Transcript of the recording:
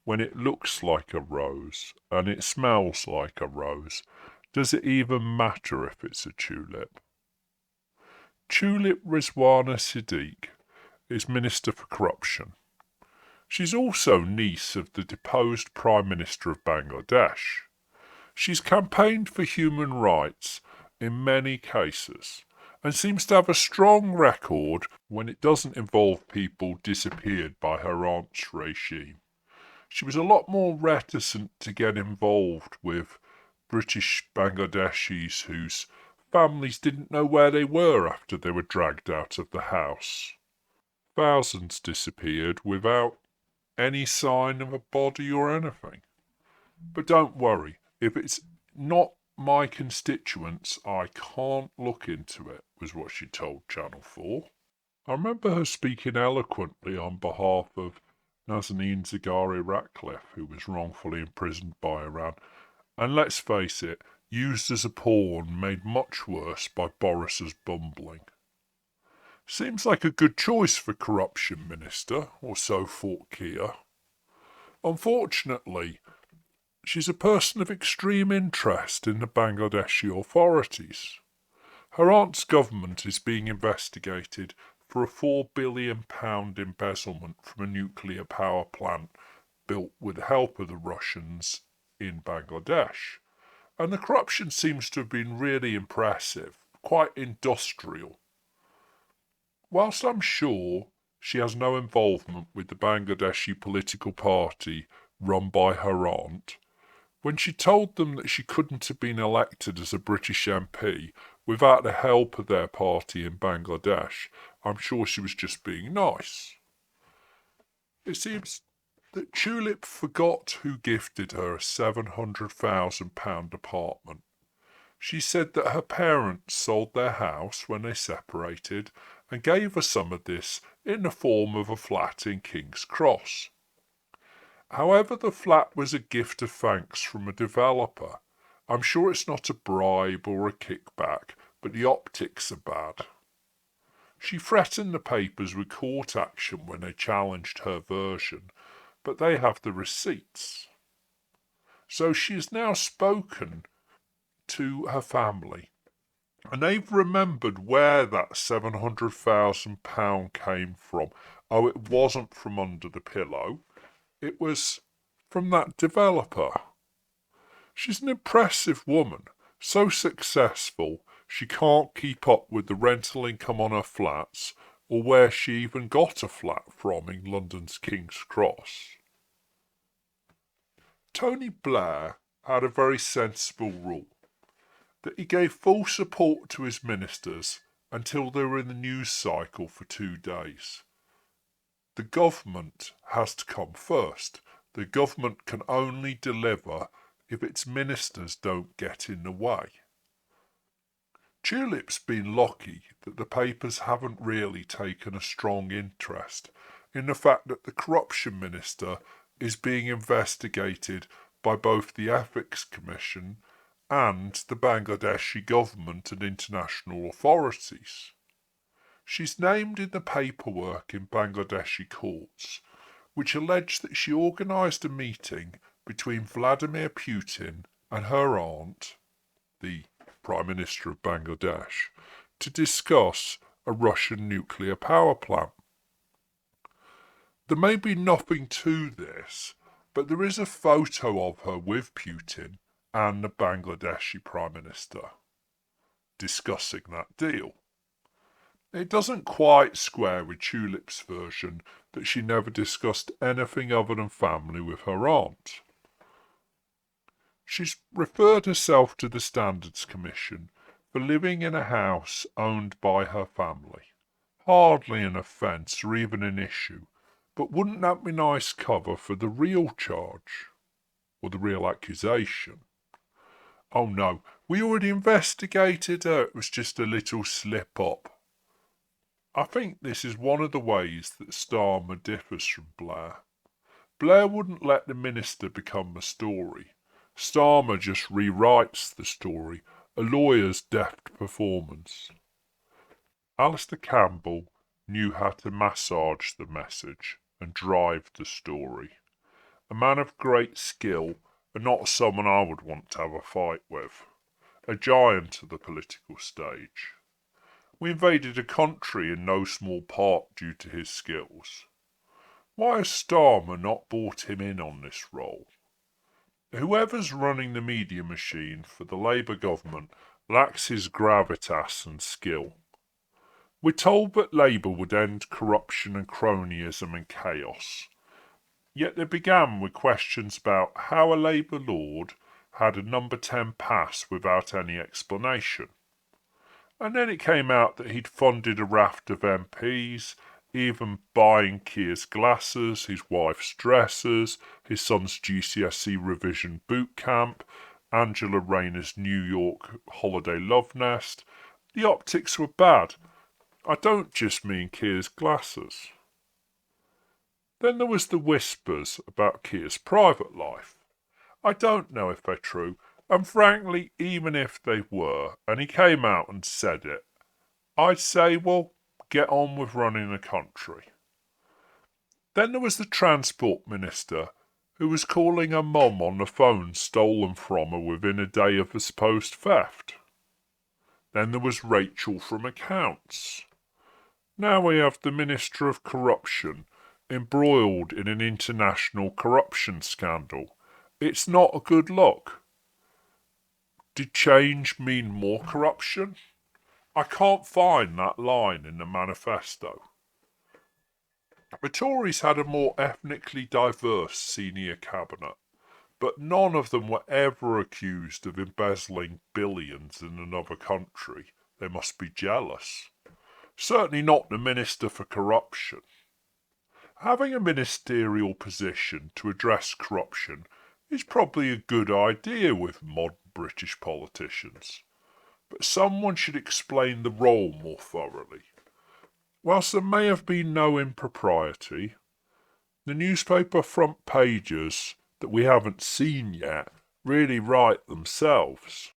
when it looks like a rose and it smells like a rose, does it even matter if it's a tulip? Tulip Rizwana Siddique is Minister for Corruption. She's also niece of the deposed Prime Minister of Bangladesh. She's campaigned for human rights in many cases and seems to have a strong record when it doesn't involve people disappeared by her aunt's regime. She was a lot more reticent to get involved with British Bangladeshis whose families didn't know where they were after they were dragged out of the house. Thousands disappeared without any sign of a body or anything. But don't worry, if it's not my constituents, I can't look into it, was what she told Channel 4. I remember her speaking eloquently on behalf of Nazanin Zaghari Ratcliffe, who was wrongfully imprisoned by Iran, and let's face it, used as a pawn, made much worse by Boris's bumbling. Seems like a good choice for corruption minister, or so thought Keir. Unfortunately, she's a person of extreme interest in the Bangladeshi authorities. Her aunt's government is being investigated for a £4 billion embezzlement from a nuclear power plant built with the help of the Russians in Bangladesh. And the corruption seems to have been really impressive, quite industrial. Whilst I'm sure she has no involvement with the Bangladeshi political party run by her aunt, when she told them that she couldn't have been elected as a British MP without the help of their party in Bangladesh, I'm sure she was just being nice. It seems that Tulip forgot who gifted her a £700,000 apartment. She said that her parents sold their house when they separated and gave her some of this in the form of a flat in King's Cross. However, the flat was a gift of thanks from a developer. I'm sure it's not a bribe or a kickback, but the optics are bad. She threatened the papers with court action when they challenged her version, but they have the receipts. So she has now spoken to her family, and they've remembered where that £700,000 came from. Oh, it wasn't from under the pillow. It was from that developer. She's an impressive woman, so successful she can't keep up with the rental income on her flats or where she even got a flat from in London's King's Cross. Tony Blair had a very sensible rule that he gave full support to his ministers until they were in the news cycle for 2 days. The government has to come first. The government can only deliver if its ministers don't get in the way. Tulip's been lucky that the papers haven't really taken a strong interest in the fact that the corruption minister is being investigated by both the Ethics Commission and the Bangladeshi government and international authorities. She's named in the paperwork in Bangladeshi courts, which allege that she organised a meeting between Vladimir Putin and her aunt, the Prime Minister of Bangladesh, to discuss a Russian nuclear power plant. There may be nothing to this, but there is a photo of her with Putin and the Bangladeshi Prime Minister discussing that deal. It doesn't quite square with Tulip's version that she never discussed anything other than family with her aunt. She's referred herself to the Standards Commission for living in a house owned by her family. Hardly an offence or even an issue, but wouldn't that be nice cover for the real charge? Or the real accusation? Oh no, we already investigated her, it was just a little slip-up. I think this is one of the ways that Starmer differs from Blair. Blair wouldn't let the minister become the story. Starmer just rewrites the story, a lawyer's deft performance. Alistair Campbell knew how to massage the message and drive the story. a man of great skill and not someone I would want to have a fight with. A giant of the political stage. We invaded a country in no small part due to his skills. Why has Starmer not brought him in on this role? Whoever's running the media machine for the Labour government lacks his gravitas and skill. We're told that Labour would end corruption and cronyism and chaos. Yet they began with questions about how a Labour lord had a number 10 pass without any explanation. And then it came out that he'd funded a raft of MPs, even buying Keir's glasses, his wife's dresses, his son's GCSE revision boot camp, Angela Rayner's New York holiday love nest. The optics were bad. I don't just mean Keir's glasses. Then there was the whispers about Keir's private life. I don't know if they're true, and frankly, even if they were, and he came out and said it, I'd say, well, get on with running the country. Then there was the Transport Minister, who was calling her mum on the phone stolen from her within a day of the supposed theft. Then there was Rachel from Accounts. Now we have the Minister of Corruption, embroiled in an international corruption scandal. It's not a good look. Did change mean more corruption? I can't find that line in the manifesto. The Tories had a more ethnically diverse senior cabinet, but none of them were ever accused of embezzling billions in another country. They must be jealous. Certainly not the Minister for Corruption. Having a ministerial position to address corruption is probably a good idea with modern British politicians, but someone should explain the role more thoroughly. Whilst there may have been no impropriety, the newspaper front pages that we haven't seen yet really write themselves.